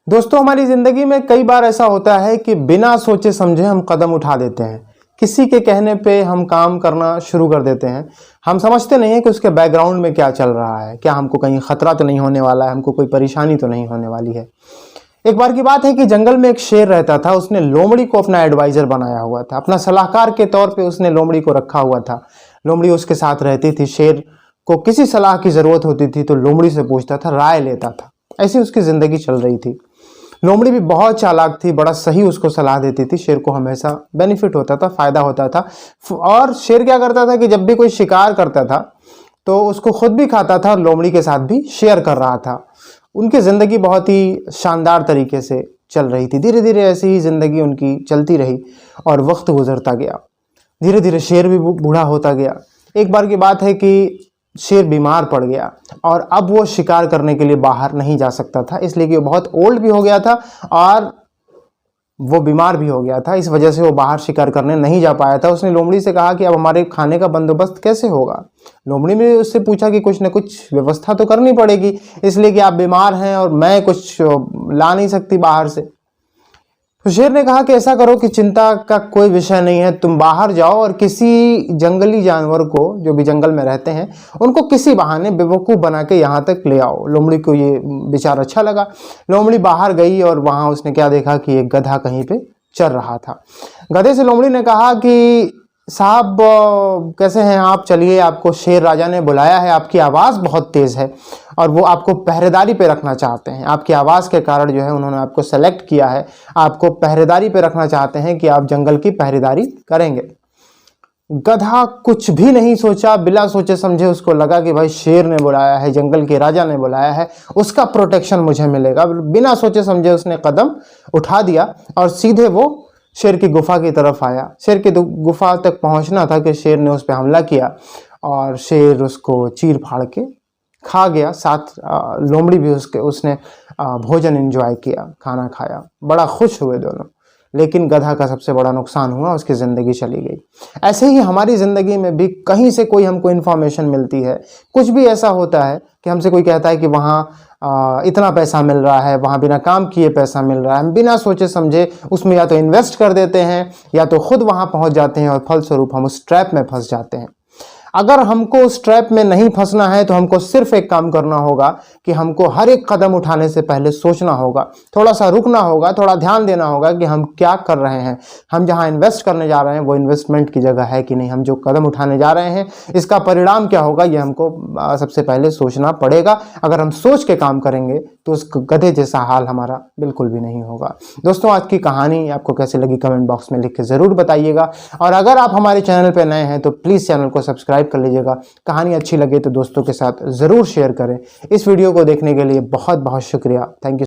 दोस्तों, हमारी ज़िंदगी में कई बार ऐसा होता है कि बिना सोचे समझे हम कदम उठा देते हैं। किसी के कहने पे हम काम करना शुरू कर देते हैं। हम समझते नहीं हैं कि उसके बैकग्राउंड में क्या चल रहा है, क्या हमको कहीं खतरा तो नहीं होने वाला है, हमको कोई परेशानी तो नहीं होने वाली है। एक बार की बात है कि जंगल में एक शेर रहता था। उसने लोमड़ी को अपना एडवाइजर बनाया हुआ था, अपना सलाहकार के तौर पे उसने लोमड़ी को रखा हुआ था। लोमड़ी उसके साथ रहती थी। शेर को किसी सलाह की ज़रूरत होती थी तो लोमड़ी से पूछता था, राय लेता था। ऐसी उसकी ज़िंदगी चल रही थी। लोमड़ी भी बहुत चालाक थी, बड़ा सही उसको सलाह देती थी। शेर को हमेशा बेनिफिट होता था, फायदा होता था। और शेर क्या करता था कि जब भी कोई शिकार करता था तो उसको खुद भी खाता था और लोमड़ी के साथ भी शेयर कर रहा था। उनकी ज़िंदगी बहुत ही शानदार तरीके से चल रही थी। धीरे धीरे ऐसी ही ज़िंदगी उनकी चलती रही और वक्त गुजरता गया। धीरे धीरे शेर भी बूढ़ा होता गया। एक बार की बात है कि शेर बीमार पड़ गया और अब वो शिकार करने के लिए बाहर नहीं जा सकता था, इसलिए कि वो बहुत ओल्ड भी हो गया था और वो बीमार भी हो गया था। इस वजह से वो बाहर शिकार करने नहीं जा पाया था। उसने लोमड़ी से कहा कि अब हमारे खाने का बंदोबस्त कैसे होगा। लोमड़ी ने उससे पूछा कि कुछ न कुछ व्यवस्था तो करनी पड़ेगी, इसलिए कि आप बीमार हैं और मैं कुछ ला नहीं सकती बाहर से। तो शेर ने कहा कि ऐसा करो कि चिंता का कोई विषय नहीं है, तुम बाहर जाओ और किसी जंगली जानवर को, जो भी जंगल में रहते हैं, उनको किसी बहाने बेवकूफ़ बना के यहाँ तक ले आओ। लोमड़ी को ये विचार अच्छा लगा। लोमड़ी बाहर गई और वहाँ उसने क्या देखा कि एक गधा कहीं पे चल रहा था। गधे से लोमड़ी ने कहा कि साहब कैसे हैं आप, चलिए आपको शेर राजा ने बुलाया है। आपकी आवाज़ बहुत तेज़ है और वो आपको पहरेदारी पे रखना चाहते हैं। आपकी आवाज़ के कारण जो है उन्होंने आपको सेलेक्ट किया है, आपको पहरेदारी पे रखना चाहते हैं कि आप जंगल की पहरेदारी करेंगे। गधा कुछ भी नहीं सोचा, बिना सोचे समझे उसको लगा कि भाई शेर ने बुलाया है, जंगल के राजा ने बुलाया है, उसका प्रोटेक्शन मुझे मिलेगा। बिना सोचे समझे उसने कदम उठा दिया और सीधे वो शेर की गुफा की तरफ आया। शेर की गुफा तक पहुंचना था कि शेर ने उस पर हमला किया और शेर उसको चीर फाड़ के खा गया। साथ लोमड़ी भी उसने भोजन एंजॉय किया, खाना खाया, बड़ा खुश हुए दोनों। लेकिन गधा का सबसे बड़ा नुकसान हुआ, उसकी ज़िंदगी चली गई। ऐसे ही हमारी ज़िंदगी में भी कहीं से कोई हमको इन्फॉर्मेशन मिलती है, कुछ भी ऐसा होता है कि हमसे कोई कहता है कि वहाँ इतना पैसा मिल रहा है, वहाँ बिना काम किए पैसा मिल रहा है। हम बिना सोचे समझे उसमें या तो इन्वेस्ट कर देते हैं या तो खुद वहाँ पहुँच जाते हैं और फलस्वरूप हम उस ट्रैप में फंस जाते हैं। अगर हमको उस ट्रैप में नहीं फंसना है तो हमको सिर्फ एक काम करना होगा कि हमको हर एक कदम उठाने से पहले सोचना होगा, थोड़ा सा रुकना होगा, थोड़ा ध्यान देना होगा कि हम क्या कर रहे हैं। हम जहां इन्वेस्ट करने जा रहे हैं वो इन्वेस्टमेंट की जगह है कि नहीं, हम जो कदम उठाने जा रहे हैं इसका परिणाम क्या होगा, ये हमको सबसे पहले सोचना पड़ेगा। अगर हम सोच के काम करेंगे तो उस गधे जैसा हाल हमारा बिल्कुल भी नहीं होगा। दोस्तों, आज की कहानी आपको कैसी लगी कमेंट बॉक्स में लिख के ज़रूर बताइएगा। और अगर आप हमारे चैनल पर नए हैं तो प्लीज़ चैनल को सब्सक्राइब कर लीजिएगा। कहानी अच्छी लगे तो दोस्तों के साथ ज़रूर शेयर करें। इस वीडियो को देखने के लिए बहुत बहुत शुक्रिया। Thank you.